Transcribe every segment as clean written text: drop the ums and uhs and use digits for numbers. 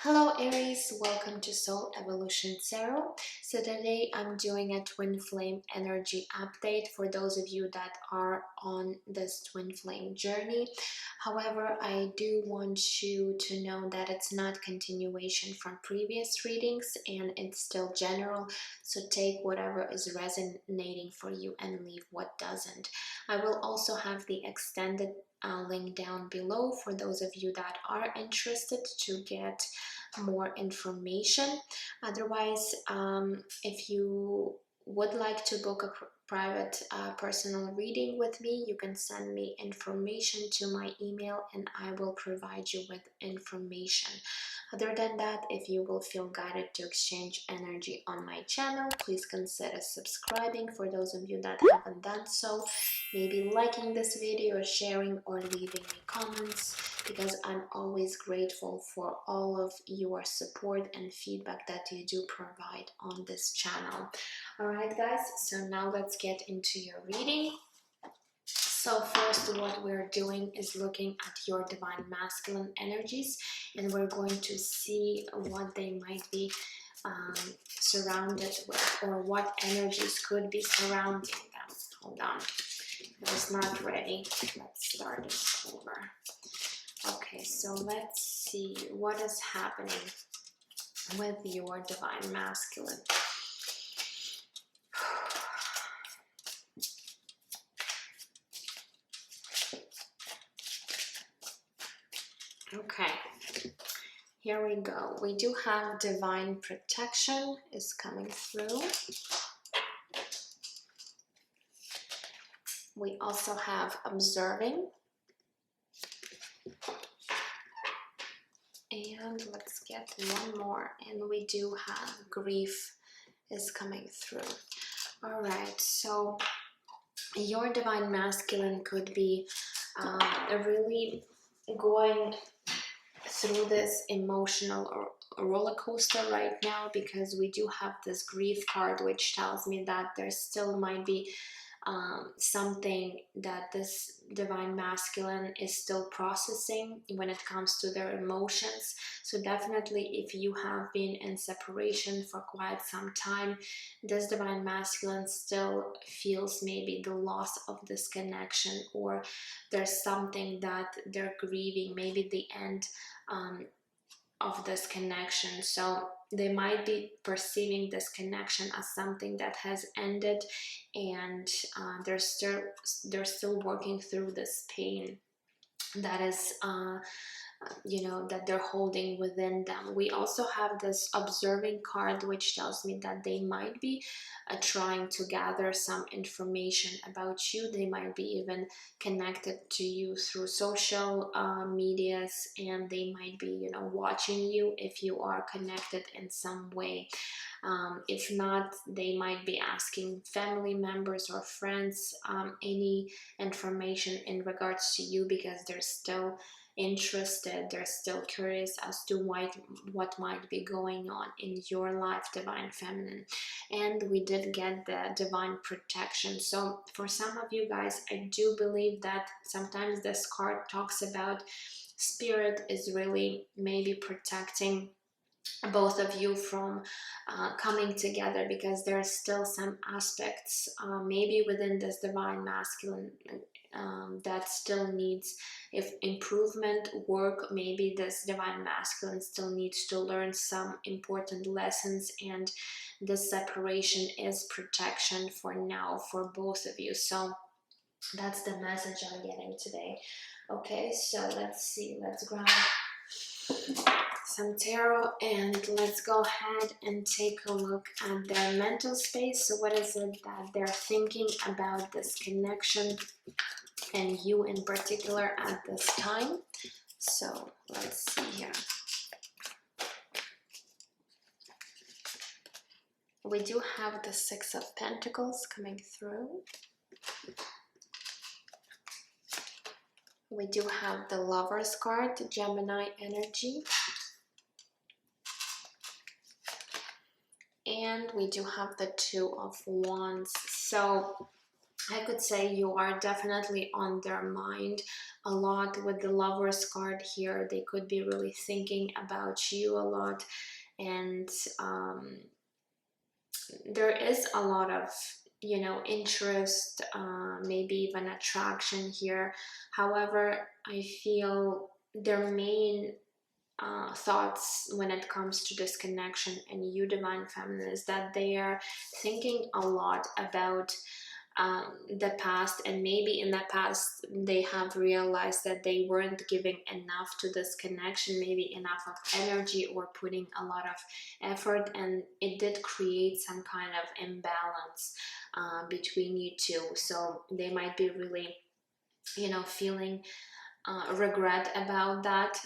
Hello Aries, welcome to Soul Evolution Tarot. So today I'm doing a twin flame energy update for those of you that are on this twin flame journey. However, I do want you to know that it's not continuation from previous readings and it's still general. So take whatever is resonating for you and leave what doesn't. I will also have the extended link down below for those of you that are interested to get more information. Otherwise, if you would like to book a private personal reading with me, you can send me information to my email and I will provide you with information. Other than that, if you will feel guided to exchange energy on my channel, please consider subscribing. For those of you that haven't done so, maybe liking this video, sharing, or leaving me comments, because I'm always grateful for all of your support and feedback that you do provide on this channel. Alright guys, so now let's get into your reading. So first, what we're doing is looking at your divine masculine energies, and we're going to see what they might be surrounded with, or what energies could be surrounding them. Hold on, I was not ready. Let's start this over. Okay, so let's see what is happening with your divine masculine. Okay, here we go. We do have divine protection is coming through. We also have observing. And let's get one more. And we do have grief is coming through. All right, so your divine masculine could be really going through this emotional roller coaster right now, because we do have this grief card, which tells me that there still might be something that this divine masculine is still processing when it comes to their emotions. So definitely, if you have been in separation for quite some time, this divine masculine still feels maybe the loss of this connection, or there's something that they're grieving, maybe the end of this connection. So they might be perceiving this connection as something that has ended, and they're still working through this pain that is that they're holding within them. We also have this observing card, which tells me that they might be trying to gather some information about you. They might be even connected to you through social medias, and they might be watching you if you are connected in some way. If not, they might be asking family members or friends any information in regards to you, because they're still interested, they're still curious as to what might be going on in your life, divine feminine. And we did get the divine protection. So for some of you guys, I do believe that sometimes this card talks about spirit is really maybe protecting both of you from coming together, because there are still some aspects maybe within this divine masculine that still needs improvement, work. Maybe this divine masculine still needs to learn some important lessons, and this separation is protection for now for both of you. So that's the message I'm getting today. Okay, so let's see, let's grab some tarot and let's go ahead and take a look at their mental space. So what is it that they're thinking about this connection, and you in particular at this time? So let's see here. We do have the Six of Pentacles coming through. We do have the Lovers card, the Gemini energy. And we do have the Two of Wands. So I could say you are definitely on their mind a lot with the Lovers card here. They could be really thinking about you a lot, and there is a lot of, you know, interest, maybe even attraction here. However, I feel their main thoughts when it comes to this connection and you, Divine Feminine, is that they are thinking a lot about the past, and maybe in the past they have realized that they weren't giving enough to this connection, maybe enough of energy or putting a lot of effort, and it did create some kind of imbalance between you two. So they might be really, you know, feeling regret about that.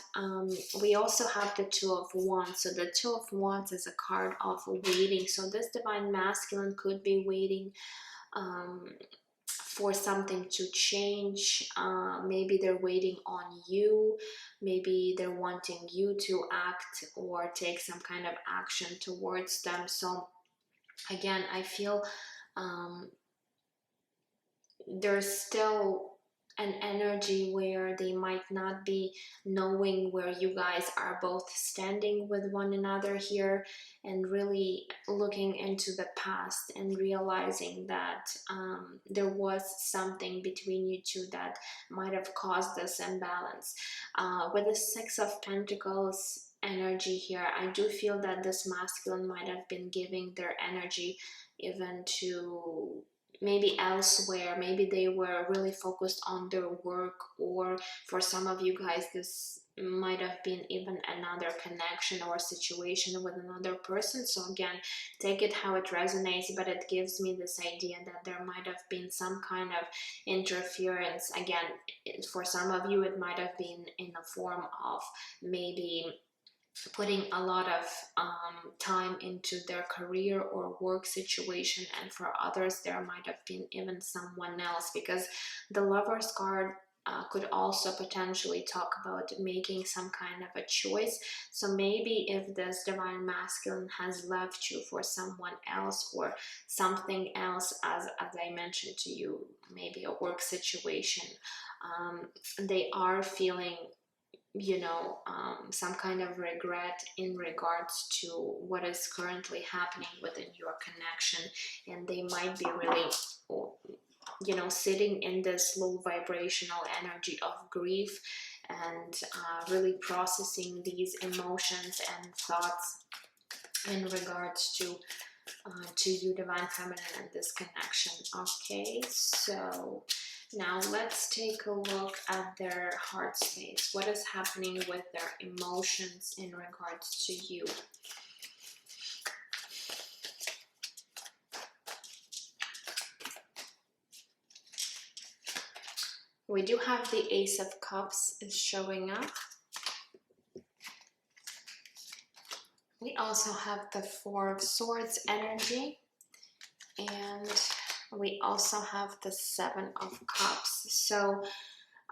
We also have the Two of Wands. So the Two of Wands is a card of waiting. So this Divine Masculine could be waiting for something to change. Maybe they're waiting on you. Maybe they're wanting you to act or take some kind of action towards them. So again, I feel there's still an energy where they might not be knowing where you guys are both standing with one another here, and really looking into the past and realizing that there was something between you two that might have caused this imbalance. With the Six of Pentacles energy here, I do feel that this masculine might have been giving their energy even to maybe elsewhere. Maybe they were really focused on their work, or for some of you guys this might have been even another connection or situation with another person. So again, take it how it resonates, but it gives me this idea that there might have been some kind of interference. Again, for some of you it might have been in the form of maybe putting a lot of time into their career or work situation, and for others there might have been even someone else, because the Lovers card could also potentially talk about making some kind of a choice. So maybe if this Divine Masculine has left you for someone else or something else, as I mentioned to you, maybe a work situation, they are feeling, you know, some kind of regret in regards to what is currently happening within your connection, and they might be really, you know, sitting in this low vibrational energy of grief, and really processing these emotions and thoughts in regards to you, Divine Feminine, and this connection. Okay, so now let's take a look at their heart space. What is happening with their emotions in regards to you? We do have the Ace of Cups is showing up. We also have the Four of Swords energy, and we also have the Seven of Cups. So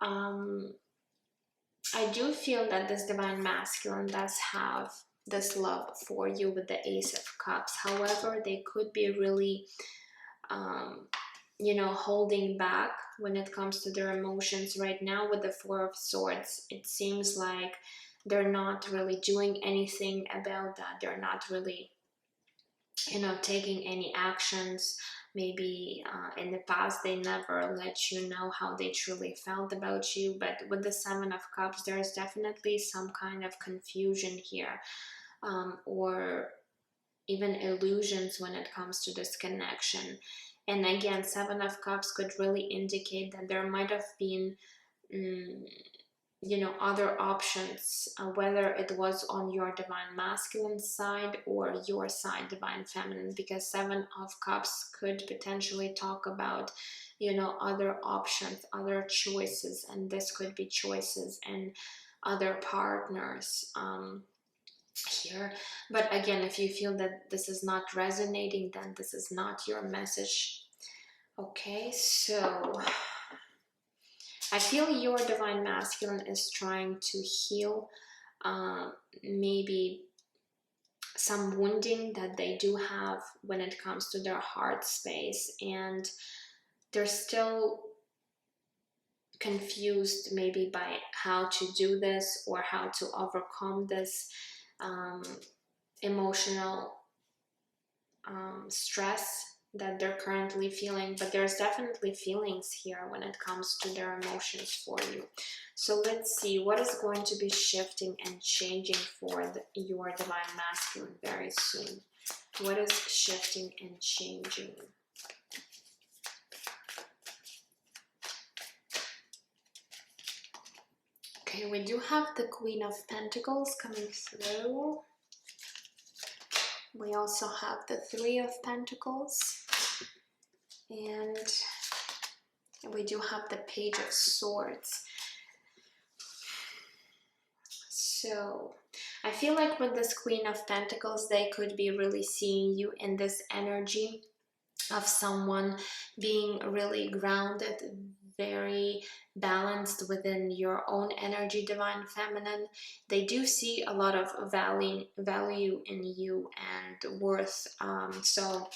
I do feel that this Divine Masculine does have this love for you with the Ace of Cups. However, they could be really, you know, holding back when it comes to their emotions right now with the Four of Swords. It seems like they're not really doing anything about that. They're not really, you know, taking any actions. Maybe in the past they never let you know how they truly felt about you, but with the Seven of Cups there's definitely some kind of confusion here, or even illusions when it comes to this connection. And again, Seven of Cups could really indicate that there might have been you know, other options, whether it was on your Divine Masculine side or your side, Divine Feminine, because Seven of Cups could potentially talk about, you know, other options, other choices, and this could be choices and other partners here. But again, if you feel that this is not resonating, then this is not your message. Okay, so I feel your Divine Masculine is trying to heal maybe some wounding that they do have when it comes to their heart space, and they're still confused maybe by how to do this or how to overcome this emotional stress that they're currently feeling. But there's definitely feelings here when it comes to their emotions for you. So let's see what is going to be shifting and changing for your divine masculine very soon. What is shifting and changing? Okay, we do have the Queen of Pentacles coming through. We also have the Three of Pentacles. And we do have the Page of Swords. So I feel like with this Queen of Pentacles, they could be really seeing you in this energy of someone being really grounded, very balanced within your own energy, divine feminine. They do see a lot of value in you and worth. So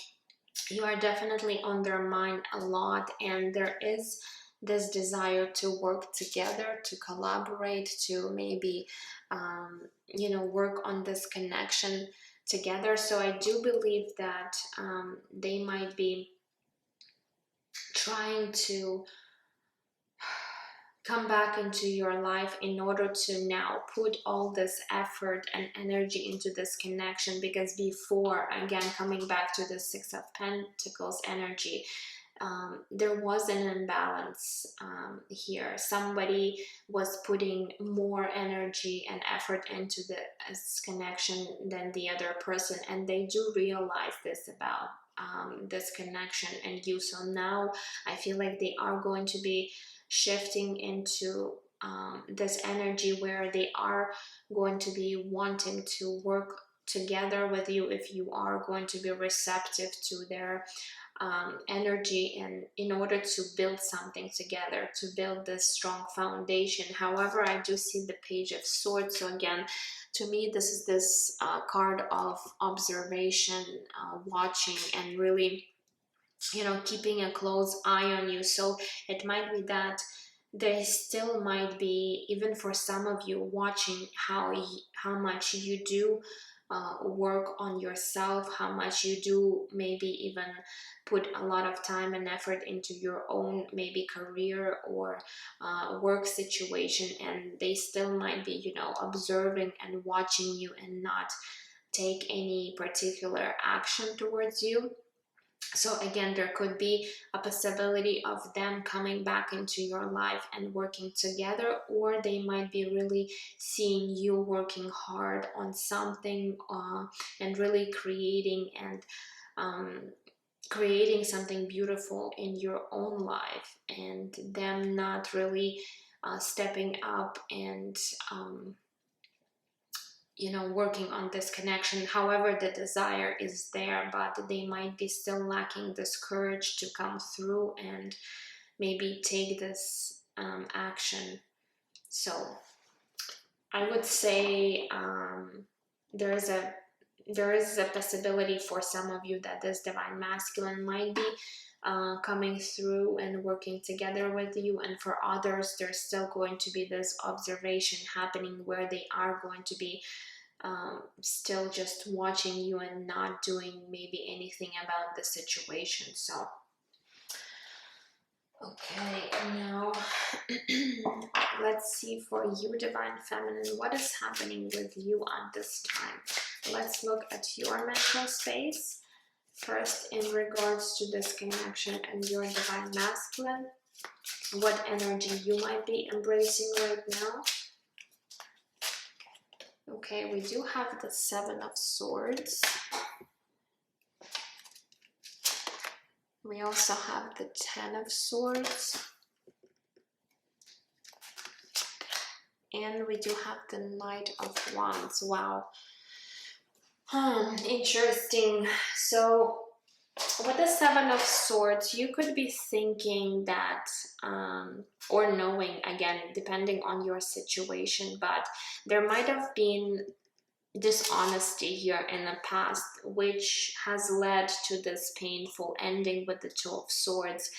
you are definitely on their mind a lot, and there is this desire to work together, to collaborate, to maybe you know, work on this connection together. So I do believe that they might be trying to come back into your life in order to now put all this effort and energy into this connection. Because before, again, coming back to the Six of Pentacles energy, there was an imbalance here. Somebody was putting more energy and effort into this connection than the other person, and they do realize this about this connection and you. So now I feel like they are going to be shifting into this energy where they are going to be wanting to work together with you if you are going to be receptive to their energy, and in order to build something together, to build this strong foundation. However, I do see the Page of Swords. So again, to me, this is this card of observation, watching, and really, you know, keeping a close eye on you. So it might be that they still might be, even for some of you, watching how much you do work on yourself, how much you do maybe even put a lot of time and effort into your own maybe career or work situation, and they still might be, you know, observing and watching you and not take any particular action towards you. So again, there could be a possibility of them coming back into your life and working together, or they might be really seeing you working hard on something and really creating something beautiful in your own life, and them not really stepping up and you know, working on this connection. However, the desire is there, but they might be still lacking this courage to come through and maybe take this action. So I would say there is a possibility for some of you that this divine masculine might be coming through and working together with you, and for others there's still going to be this observation happening where they are going to be still just watching you and not doing maybe anything about the situation. So okay, now let's see for you, divine feminine, what is happening with you at this time. Let's look at your mental space first in regards to this connection and your divine masculine, what energy you might be embracing right now. Okay, we do have the Seven of Swords. We also have the Ten of Swords. And we do have the Knight of Wands. Wow. Interesting. So with the Seven of Swords, you could be thinking that, or knowing, again, depending on your situation, but there might have been dishonesty here in the past, which has led to this painful ending with the Two of Swords.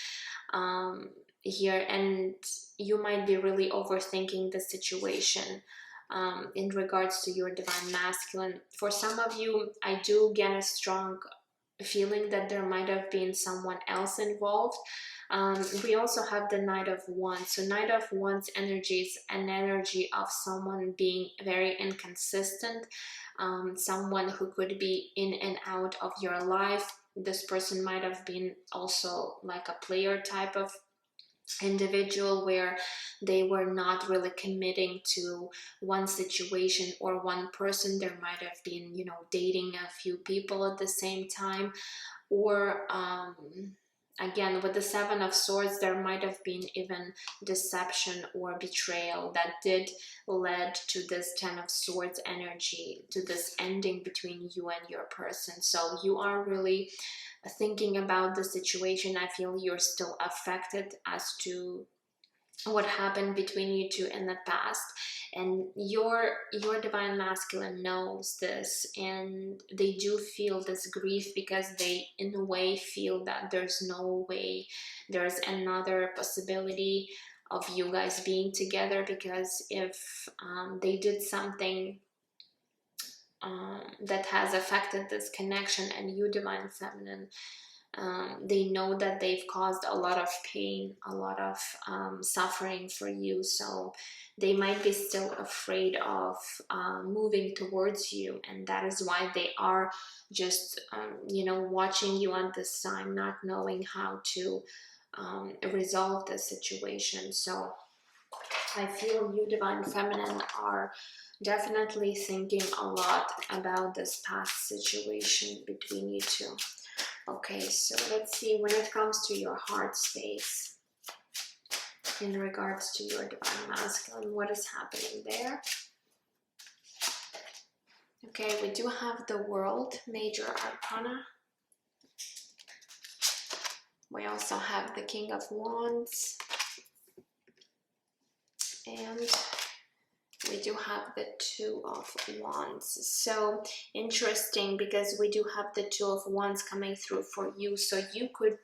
here, and you might be really overthinking the situation in regards to your divine masculine. For some of you, I do get a strong feeling that there might have been someone else involved. We also have the Knight of Wands. So Knight of Wands energy is an energy of someone being very inconsistent, someone who could be in and out of your life. This person might have been also like a player type of individual, where they were not really committing to one situation or one person. There might have been, you know, dating a few people at the same time, or again, with the Seven of Swords, there might have been even deception or betrayal that did lead to this Ten of Swords energy, to this ending between you and your person. So you are really thinking about the situation. I feel you're still affected as to what happened between you two in the past, and your divine masculine knows this, and they do feel this grief because they in a way feel that there's no way there's another possibility of you guys being together, because if they did something that has affected this connection, and you divine feminine, they know that they've caused a lot of pain, a lot of suffering for you. So they might be still afraid of moving towards you, and that is why they are just you know, watching you at this time, not knowing how to resolve the situation. So I feel you divine feminine are definitely thinking a lot about this past situation between you two. Okay, so let's see, when it comes to your heart space in regards to your divine masculine, what is happening there? Okay, we do have the World, Major Arcana. We also have the King of Wands. And we do have the Two of Wands. So interesting, because we do have the Two of Wands coming through for you. So you could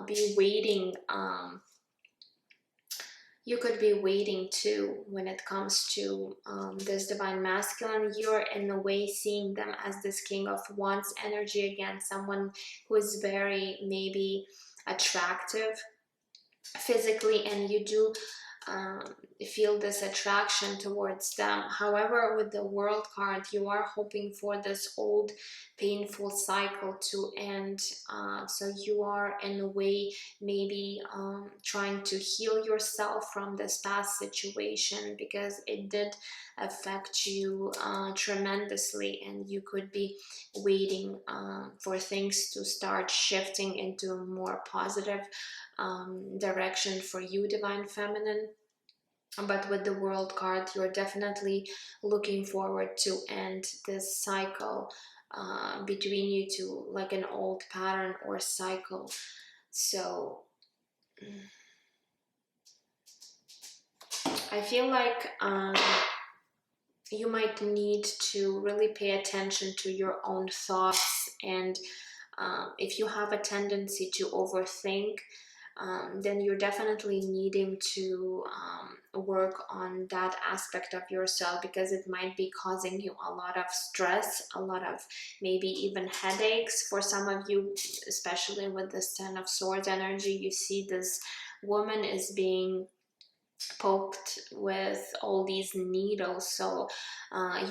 be waiting, you could be waiting too when it comes to this divine masculine. You're in a way seeing them as this King of Wands energy, again, someone who is very maybe attractive physically, and you do feel this attraction towards them. However, with the World card, you are hoping for this old painful cycle to end. So you are in a way maybe trying to heal yourself from this past situation, because it did affect you tremendously, and you could be waiting for things to start shifting into a more positive direction for you divine feminine. But with the World card, you're definitely looking forward to end this cycle between you two, like an old pattern or cycle. So I feel like you might need to really pay attention to your own thoughts, and if you have a tendency to overthink, then you're definitely needing to work on that aspect of yourself, because it might be causing you a lot of stress, a lot of maybe even headaches. For some of you, especially with this Ten of Swords energy, you see this woman is being poked with all these needles. So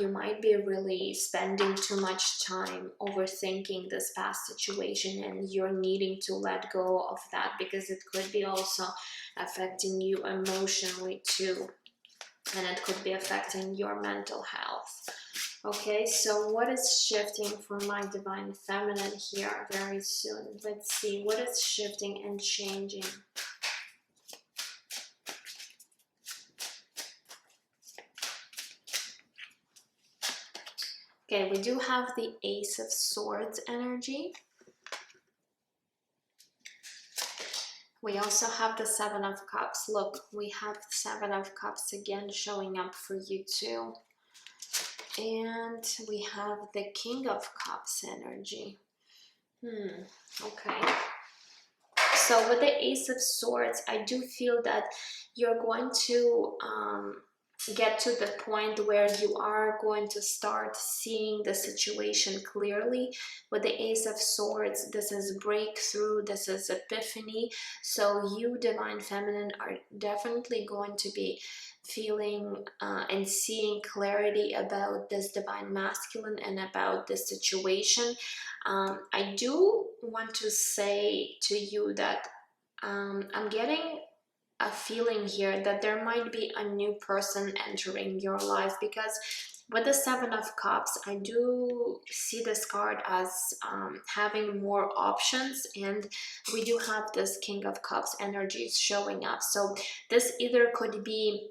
you might be really spending too much time overthinking this past situation, and you're needing to let go of that, because it could be also affecting you emotionally too, and it could be affecting your mental health. Okay, so what is shifting for my divine feminine here very soon? Let's see, what is shifting and changing? Okay, we do have the Ace of Swords energy. We also have the Seven of Cups. Look, we have the Seven of Cups again showing up for you too. And we have the King of Cups energy. Okay. So with the Ace of Swords, I do feel that you're going to get to the point where you are going to start seeing the situation clearly. With the Ace of Swords, this is breakthrough, this is epiphany. So you, Divine Feminine, are definitely going to be feeling and seeing clarity about this Divine Masculine and about this situation. I do want to say to you that I'm getting a feeling here that there might be a new person entering your life, because with the Seven of Cups, I do see this card as having more options, and we do have this King of Cups energies showing up. So this either could be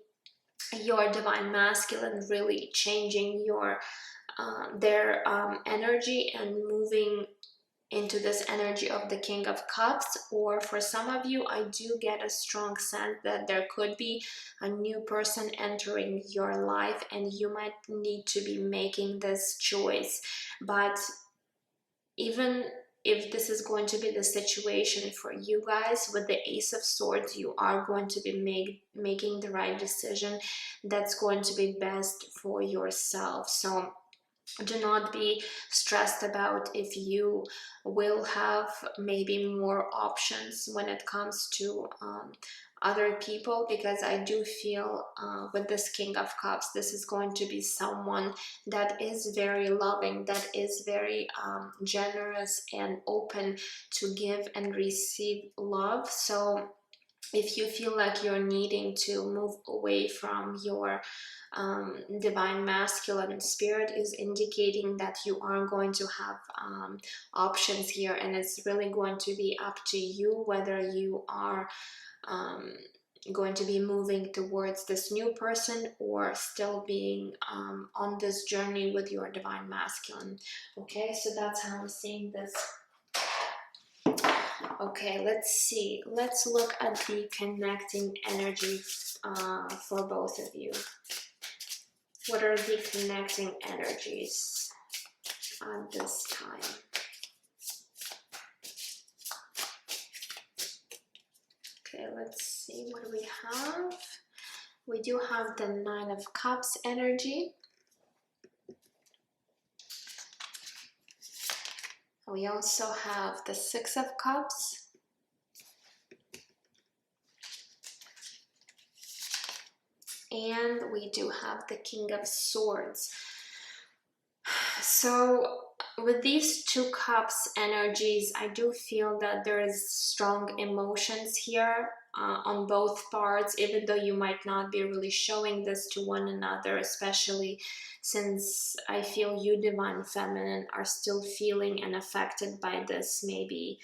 your Divine Masculine really changing your their energy and moving into this energy of the King of Cups, or for some of you, I do get a strong sense that there could be a new person entering your life and you might need to be making this choice. But even if this is going to be the situation for you guys, with the Ace of Swords, you are going to be making the right decision that's going to be best for yourself. So do not be stressed about if you will have maybe more options when it comes to other people, because I do feel with this King of Cups, this is going to be someone that is very loving, that is very generous and open to give and receive love. So if you feel like you're needing to move away from your Divine Masculine, Spirit is indicating that you are going to have options here, and it's really going to be up to you whether you are going to be moving towards this new person or still being on this journey with your Divine Masculine. Okay, so that's how I'm seeing this. Okay, let's see. Let's look at the connecting energy for both of you. What are the connecting energies at this time? Okay, let's see what we have. We do have the Nine of Cups energy. We also have the Six of Cups. And we do have the King of Swords. So with these two cups energies, I do feel that there is strong emotions here on both parts, even though you might not be really showing this to one another, especially since I feel you, Divine Feminine, are still feeling and affected by this maybe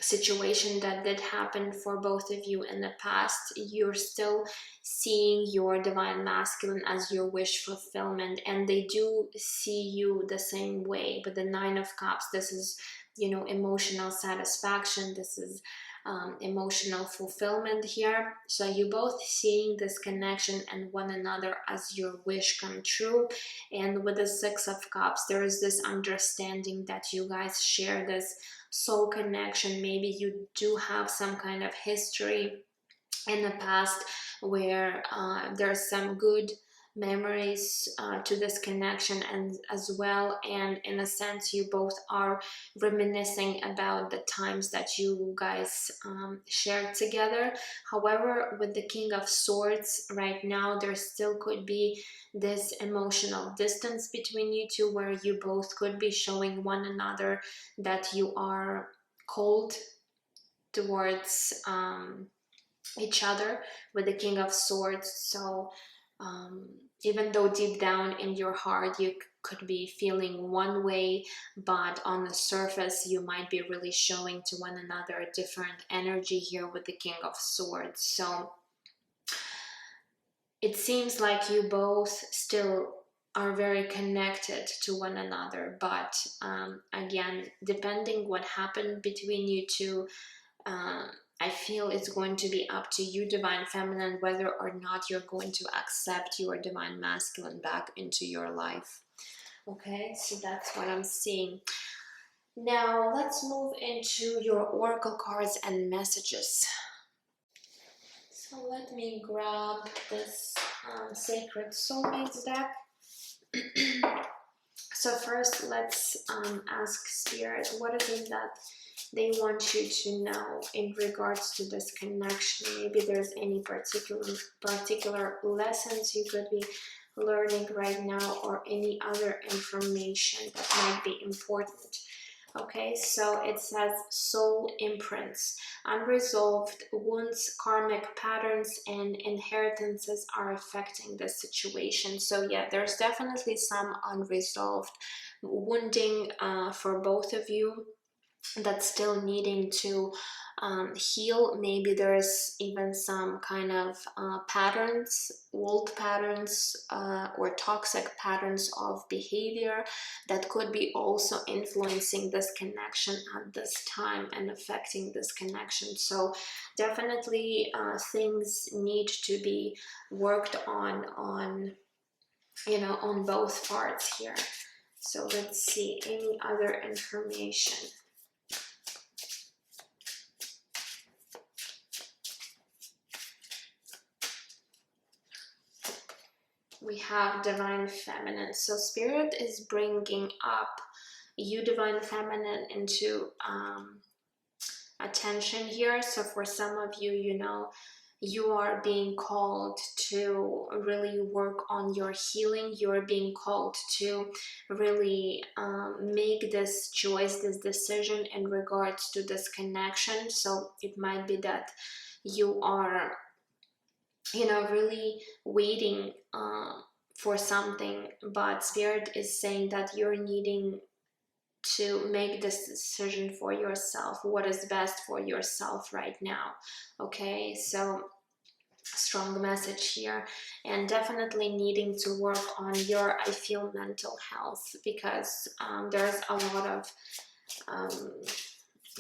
situation that did happen for both of you in the past. You're still seeing your Divine Masculine as your wish fulfillment, and they do see you the same way. But the Nine of Cups, this is, you know, emotional satisfaction, this is emotional fulfillment here. So you both seeing this connection and one another as your wish come true. And with the Six of Cups, there is this understanding that you guys share this soul connection. Maybe you do have some kind of history in the past where there's some good memories to this connection, and as well, and in a sense you both are reminiscing about the times that you guys shared together. However, with the King of Swords right now, there still could be this emotional distance between you two, where you both could be showing one another that you are cold towards each other with the King of Swords. So even though deep down in your heart you could be feeling one way, but on the surface you might be really showing to one another a different energy here with the King of Swords. So it seems like you both still are very connected to one another, but again, depending what happened between you two, I feel it's going to be up to you, Divine Feminine, whether or not you're going to accept your Divine Masculine back into your life. Okay, so that's what I'm seeing. Now let's move into your oracle cards and messages. So let me grab this Sacred Soulmates deck. So first, let's ask Spirit, what is it that they want you to know in regards to this connection? Maybe there's any particular lessons you could be learning right now, or any other information that might be important. Okay, so it says soul imprints, unresolved wounds, karmic patterns, and inheritances are affecting the situation. So yeah, there's definitely some unresolved wounding for both of you that's still needing to heal. Maybe there's even some kind of patterns, old patterns or toxic patterns of behavior that could be also influencing this connection at this time and affecting this connection. So definitely things need to be worked on you know, on both parts here. So let's see any other information. We have Divine Feminine. So Spirit is bringing up you, Divine Feminine, into attention here. So for some of you, you know, you are being called to really work on your healing. You're being called to really make this choice, this decision in regards to this connection. So it might be that you are, you know, really waiting for something, but Spirit is saying that you're needing to make this decision for yourself, what is best for yourself right now. Okay, so strong message here, and definitely needing to work on your, I feel, mental health, because there's a lot of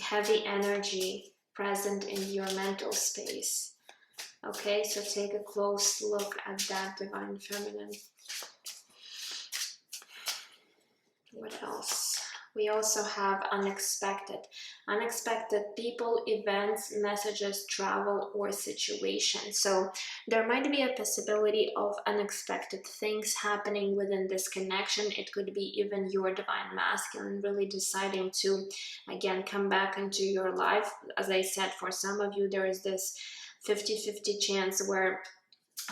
heavy energy present in your mental space. Okay, so take a close look at that, Divine Feminine. What else? We also have unexpected. Unexpected people, events, messages, travel, or situations. So there might be a possibility of unexpected things happening within this connection. It could be even your Divine Masculine really deciding to, again, come back into your life. As I said, for some of you, there is this 50-50 chance where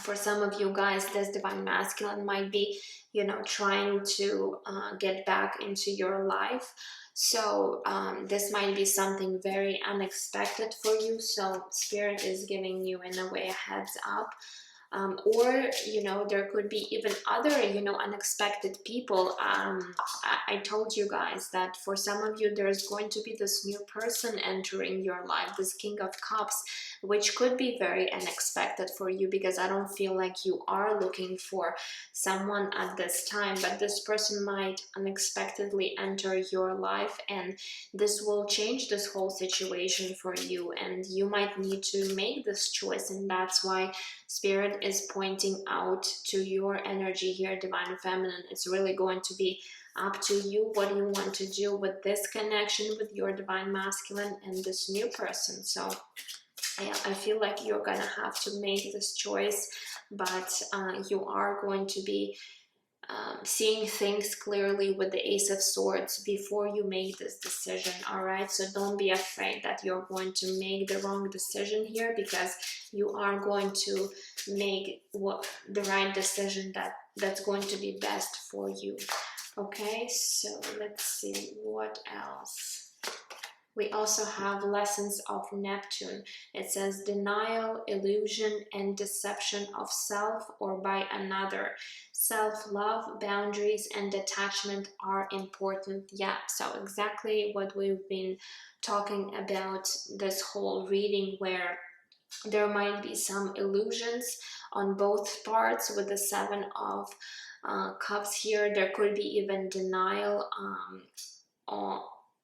for some of you guys, this Divine Masculine might be, you know, trying to get back into your life. So this might be something very unexpected for you. So Spirit is giving you, in a way, a heads up. Or, you know, there could be even other, you know, unexpected people. I told you guys that for some of you, there's going to be this new person entering your life, this King of Cups, which could be very unexpected for you, because I don't feel like you are looking for someone at this time, but this person might unexpectedly enter your life, and this will change this whole situation for you, and you might need to make this choice. And that's why Spirit is pointing out to your energy here, Divine Feminine. It's really going to be up to you what you want to do with this connection with your Divine Masculine and this new person. So I feel like you're gonna have to make this choice, but you are going to be seeing things clearly with the Ace of Swords before you make this decision. All right, so don't be afraid that you're going to make the wrong decision here, because you are going to make the right decision that's going to be best for you. Okay, so let's see what else. We also have lessons of Neptune. It says denial, illusion, and deception of self or by another. Self-love, boundaries, and detachment are important. Yeah, so exactly what we've been talking about this whole reading, where there might be some illusions on both parts with the Seven of Cups here. There could be even denial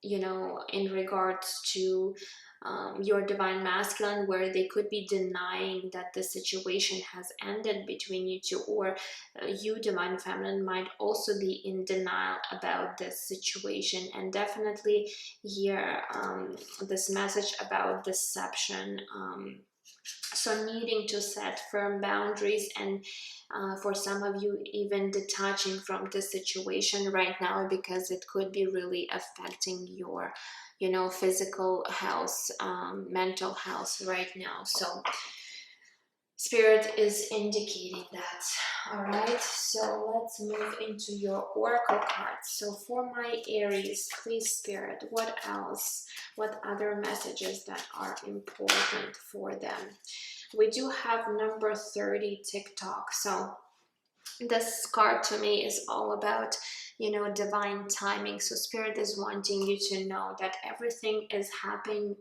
you know, in regards to your divine masculine, where they could be denying that the situation has ended between you two, or you divine feminine might also be in denial about this situation. And definitely here, this message about deception, so needing to set firm boundaries, and for some of you even detaching from the situation right now, because it could be really affecting your, you know, physical health, mental health right now. So Spirit is indicating that. All right, so let's move into your oracle cards. So for my Aries, please Spirit, what else, what other messages that are important for them? We do have number 30 TikTok. So this card to me is all about, you know, divine timing. So Spirit is wanting you to know that everything is happening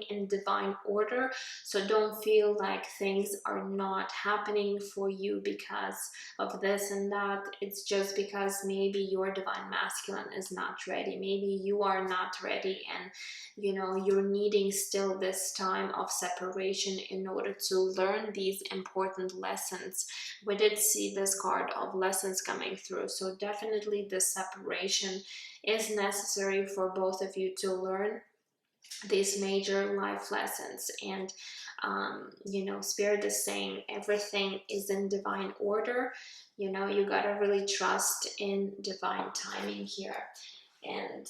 in divine order. So don't feel like things are not happening for you because of this and that. It's just because maybe your divine masculine is not ready, maybe you are not ready, and you know, you're needing still this time of separation in order to learn these important lessons. We did see this card of lessons coming through, so definitely the separation is necessary for both of you to learn these major life lessons. And you know, Spirit is saying everything is in divine order. You know, you gotta really trust in divine timing here, and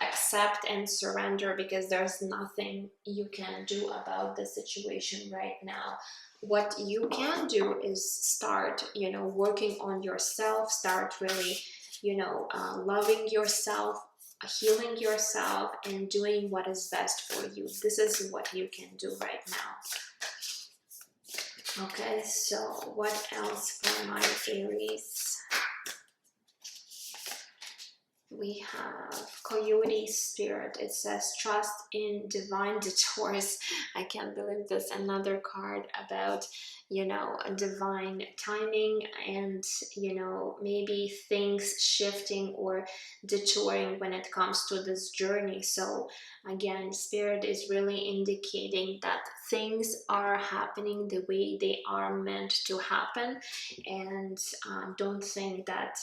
accept and surrender, because there's nothing you can do about the situation right now. What you can do is start, you know, working on yourself, start really, you know, loving yourself, healing yourself, and doing what is best for you. This is what you can do right now. Okay, so what else for my Aries? We have Coyote Spirit. It says trust in divine detours. I can't believe this. Another card about, you know, a divine timing, and you know, maybe things shifting or detouring when it comes to this journey. So again, Spirit is really indicating that things are happening the way they are meant to happen, and don't think that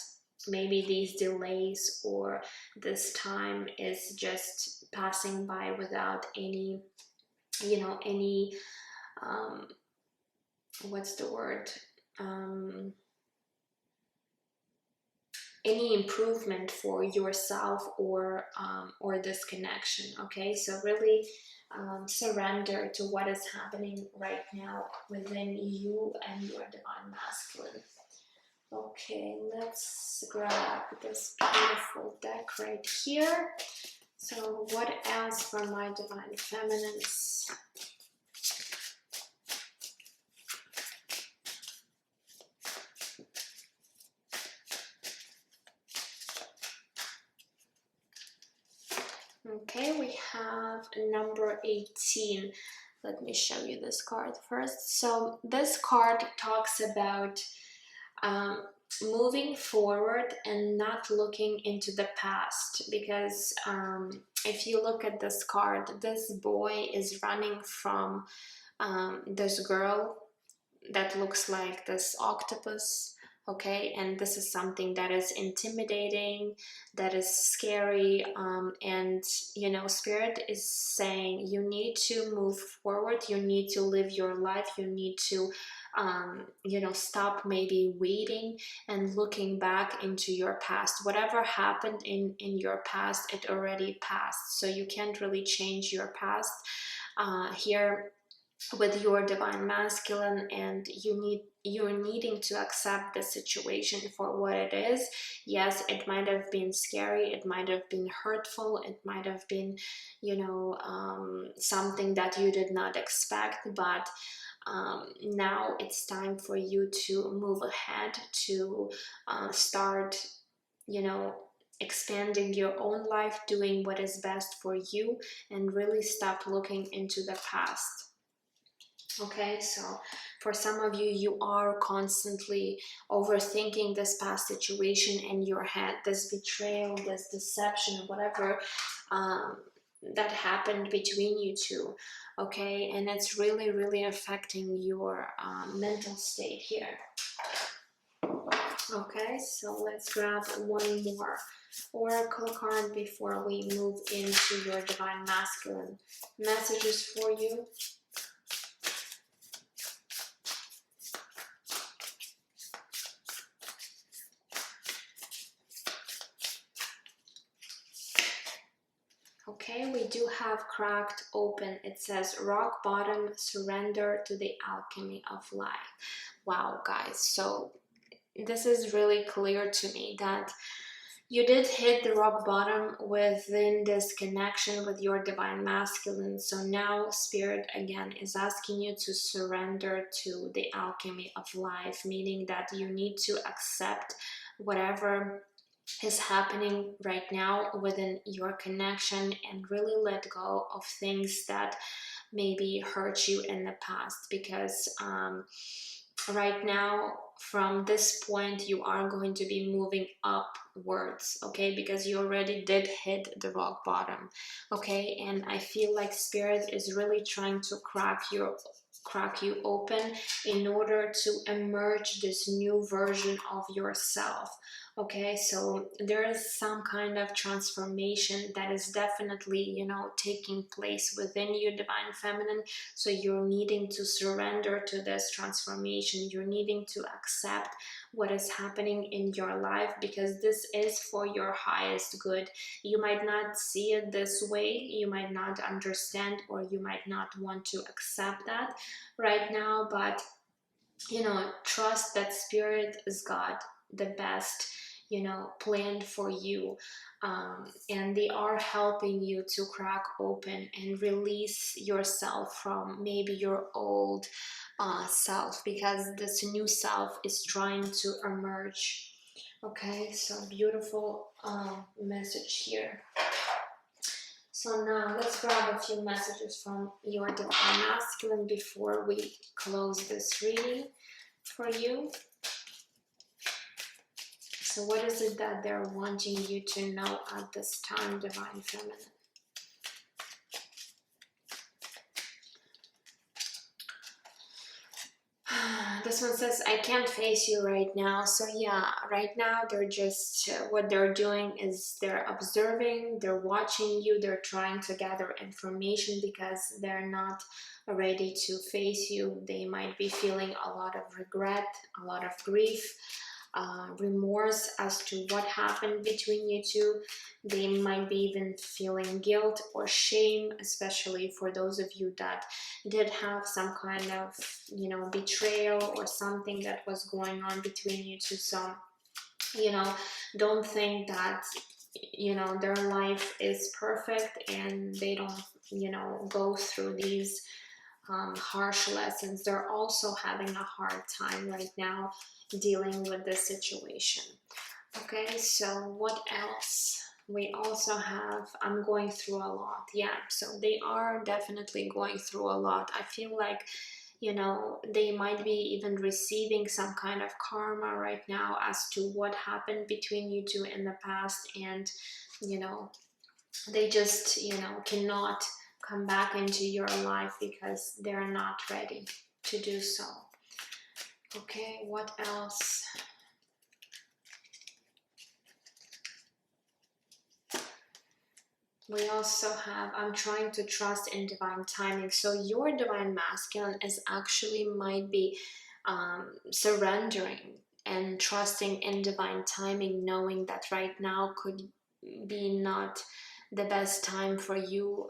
maybe these delays or this time is just passing by without any, you know, any what's the word, any improvement for yourself or this connection. Okay, so really surrender to what is happening right now within you and your divine masculine. Okay, let's grab this beautiful deck right here. So what else for my divine feminines? Okay, we have number 18. Let me show you this card first. So this card talks about moving forward and not looking into the past, because if you look at this card, this boy is running from this girl that looks like this octopus. Okay, and this is something that is intimidating, that is scary, and you know, Spirit is saying you need to move forward, you need to live your life, you need to you know, stop maybe waiting and looking back into your past. Whatever happened in your past, it already passed, so you can't really change your past here with your divine masculine, and you're needing to accept the situation for what it is. Yes, it might have been scary, it might have been hurtful, it might have been, you know, something that you did not expect, but now it's time for you to move ahead, to start, you know, expanding your own life, doing what is best for you, and really stop looking into the past. Okay, so for some of you, you are constantly overthinking this past situation in your head, this betrayal, this deception, whatever that happened between you two. Okay, and it's really, really affecting your mental state here. Okay, so let's grab one more oracle card before we move into your divine masculine messages for you. Okay, we do have cracked open. It says rock bottom, surrender to the alchemy of life. Wow, guys, so this is really clear to me that you did hit the rock bottom within this connection with your divine masculine. So now Spirit again is asking you to surrender to the alchemy of life, meaning that you need to accept whatever is happening right now within your connection and really let go of things that maybe hurt you in the past, because right now from this point you are going to be moving upwards, okay, because you already did hit the rock bottom. Okay, and I feel like Spirit is really trying to crack you open in order to emerge this new version of yourself. Okay, so there is some kind of transformation that is definitely, you know, taking place within you, divine feminine. So you're needing to surrender to this transformation. You're needing to accept what is happening in your life, because this is for your highest good. You might not see it this way, you might not understand, or you might not want to accept that right now, but you know, trust that Spirit is God, the best, you know, planned for you. And they are helping you to crack open and release yourself from maybe your old self, because this new self is trying to emerge. Okay, so beautiful message here. So now let's grab a few messages from your divine masculine before we close this reading for you. So what is it that they're wanting you to know at this time, divine feminine? This one says, I can't face you right now. So yeah, right now they're just, what they're doing is they're observing, they're watching you, they're trying to gather information because they're not ready to face you. They might be feeling a lot of regret, a lot of grief, remorse as to what happened between you two. They might be even feeling guilt or shame, especially for those of you that did have some kind of, you know, betrayal or something that was going on between you two. So, you know, don't think that, you know, their life is perfect and they don't, you know, go through these harsh lessons. They're also having a hard time right now dealing with this situation. Okay, so what else? We also have, I'm going through a lot. Yeah, so they are definitely going through a lot. I feel like, you know, they might be even receiving some kind of karma right now as to what happened between you two in the past, and you know, they just, you know, cannot come back into your life because they're not ready to do so. Okay, what else? We also have, I'm trying to trust in divine timing. So your divine masculine is actually might be surrendering and trusting in divine timing, knowing that right now could be not the best time for you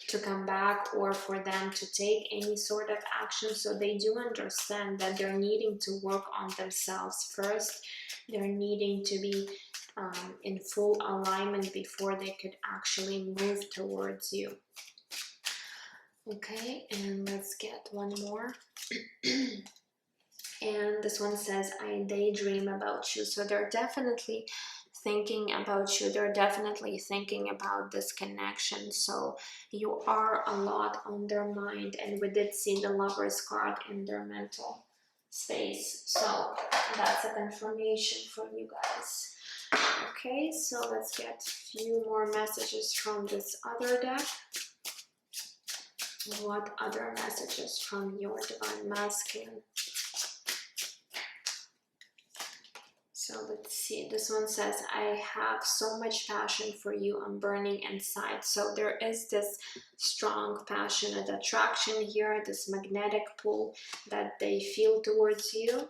to come back or for them to take any sort of action. So they do understand that they're needing to work on themselves first. They're needing to be in full alignment before they could actually move towards you. Okay, and let's get one more. And this one says, I daydream about you. So they're definitely thinking about you. They're definitely thinking about this connection. So you are a lot on their mind, and we did see the Lovers card in their mental space. So that's a confirmation for you guys. Okay, so let's get a few more messages from this other deck. What other messages from your Divine Masculine? So let's see, this one says, I have so much passion for you, I'm burning inside. So there is this strong, passionate attraction here, this magnetic pull that they feel towards you.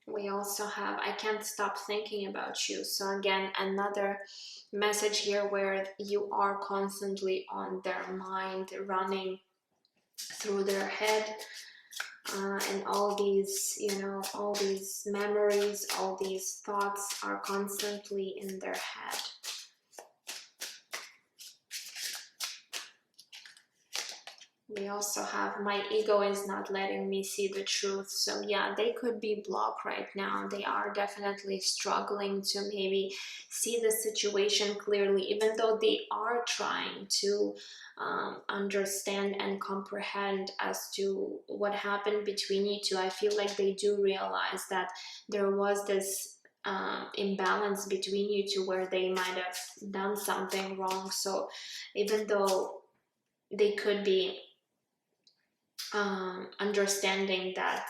We also have, I can't stop thinking about you. So again, another message here where you are constantly on their mind, running through their head, and all these, you know, all these memories, all these thoughts are constantly in their head. We also have, my ego is not letting me see the truth. So yeah, they could be blocked right now. They are definitely struggling to maybe see the situation clearly, even though they are trying to understand and comprehend as to what happened between you two. I feel like they do realize that there was this imbalance between you two where they might have done something wrong. So even though they could be understanding that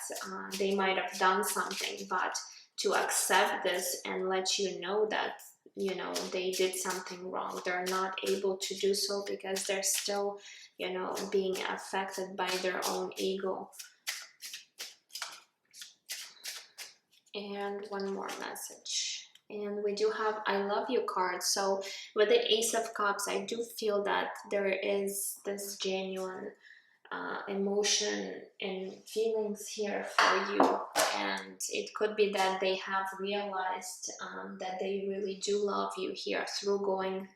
they might have done something, but to accept this and let you know that, you know, they did something wrong, they're not able to do so because they're still, you know, being affected by their own ego. And one more message, and we do have I love you card. So with the Ace of Cups, I do feel that there is this genuine emotion and feelings here for you, and it could be that they have realized that they really do love you here through going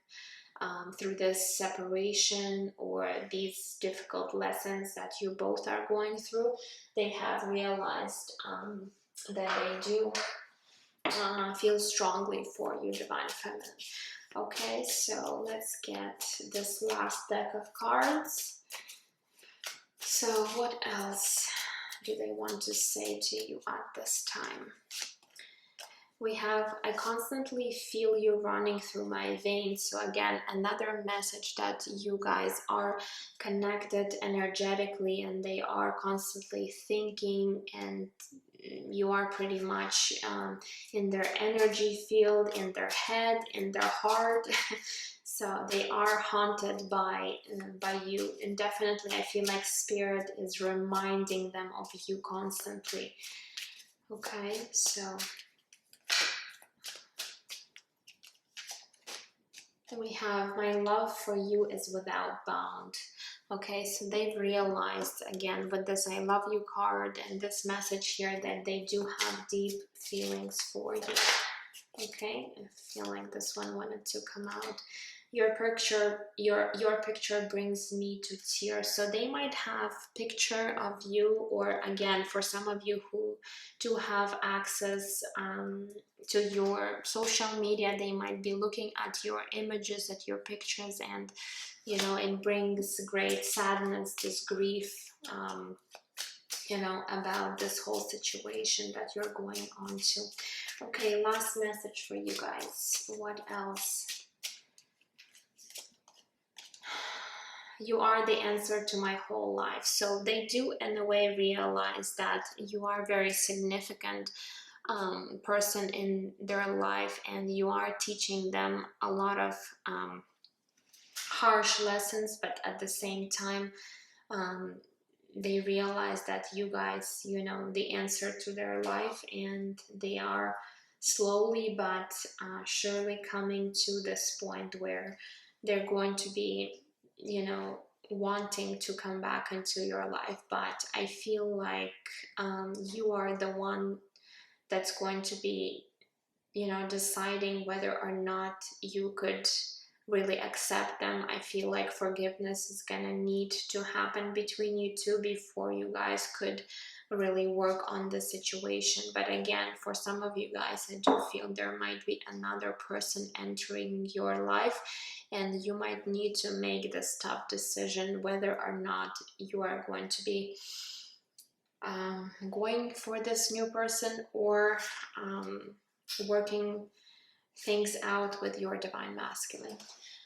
through this separation or these difficult lessons that you both are going through. They have realized that they do feel strongly for you, Divine Feminine. Okay, so let's get this last deck of cards. So what else do they want to say to you at this time? We have, I constantly feel you running through my veins. So again, another message that you guys are connected energetically and they are constantly thinking, and you are pretty much in their energy field, in their head, in their heart. So they are haunted by you, and definitely I feel like Spirit is reminding them of you constantly. Okay, so we have, my love for you is without bound. Okay, so they've realized again with this I love you card and this message here that they do have deep feelings for you. Okay, I feel like this one wanted to come out. Your picture brings me to tears. So they might have picture of you, or again, for some of you who do have access to your social media, they might be looking at your images, at your pictures, and you know, it brings great sadness, this grief, you know, about this whole situation that you're going on to. Okay, last message for you guys. What else? You are the answer to my whole life. So they do in a way realize that you are a very significant person in their life, and you are teaching them a lot of harsh lessons, but at the same time they realize that you guys, you know, the answer to their life, and they are slowly but surely coming to this point where they're going to be, you know, wanting to come back into your life. But I feel like you are the one that's going to be, you know, deciding whether or not you could really accept them. I feel like forgiveness is gonna need to happen between you two before you guys could really work on the situation. But again, for some of you guys, I do feel there might be another person entering your life, and you might need to make this tough decision whether or not you are going to be going for this new person, or working things out with your divine masculine.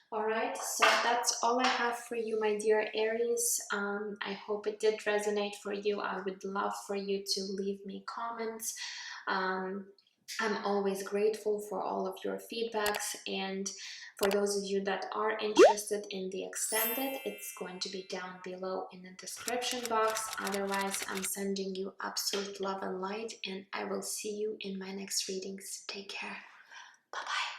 All right, so that's all I have for you, my dear Aries. I hope it did resonate for you. I would love for you to leave me comments. I'm always grateful for all of your feedbacks, and for those of you that are interested in the extended, it's going to be down below in the description box. Otherwise, I'm sending you absolute love and light, and I will see you in my next readings. Take care. Bye-bye.